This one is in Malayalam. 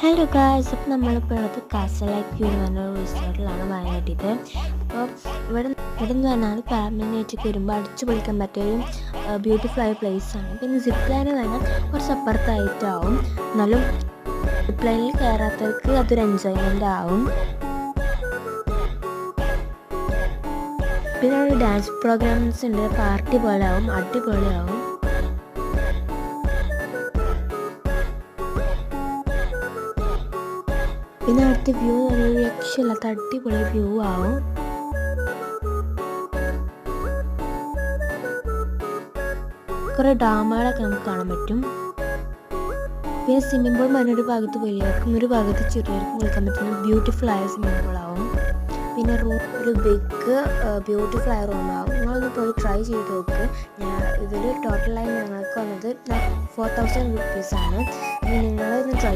ഹലോ ഗായ്സ്, അപ്പോൾ നമ്മളിപ്പോൾ ഉള്ളത് കാസൽ ലൈക്ക് വ്യൂ എന്ന് പറഞ്ഞ റിസോർട്ടിലാണ് വയനാട്ടിൽ. അപ്പോൾ ഇവിടെ നിന്ന് പറഞ്ഞാൽ ഫാമിലിനായിട്ടൊക്കെ വരുമ്പോൾ അടിച്ചു പൊളിക്കാൻ പറ്റിയൊരു ബ്യൂട്ടിഫുൾ ആയ പ്ലേസാണ്. പിന്നെ സിപ്പ് ലൈൻ പറഞ്ഞാൽ കുറച്ച് അപ്പുറത്തായിട്ടാവും, എന്നാലും സിപ്പ് ലൈനിൽ കയറാത്തവർക്ക് അതൊരു എൻജോയ്മെൻ്റ് ആവും. പിന്നെ ഒരു ഡാൻസ് പ്രോഗ്രാംസ് ഉണ്ട്, പാർട്ടി പോലെ ആവും, അടിപൊളിയാവും. പിന്നെ അവിടുത്തെ വ്യൂ ഒരു രക്ഷയില്ലാത്ത അടിപൊളി വ്യൂ ആവും. കുറേ ഡാമുകളൊക്കെ നമുക്ക് കാണാൻ പറ്റും. പിന്നെ സ്വിമ്മിംഗ് പൂൾ പറഞ്ഞൊരു ഭാഗത്ത് വലിയവർക്കും ഒരു ഭാഗത്ത് ചെറിയവർക്കും കളിക്കാൻ പറ്റുന്ന ബ്യൂട്ടിഫുൾ ആയ സ്വിമ്മിംഗ് പൂളാവും. പിന്നെ ഒരു ബിഗ് ബ്യൂട്ടിഫുൾ ആയ റൂമാവും. നിങ്ങളൊന്ന് പോയി ട്രൈ ചെയ്ത് നോക്ക്. ഇതിൽ ടോട്ടലായി ഞങ്ങൾക്ക് വന്നത് 4000 rupees ആണ്. നിങ്ങളൊന്ന് ട്രൈ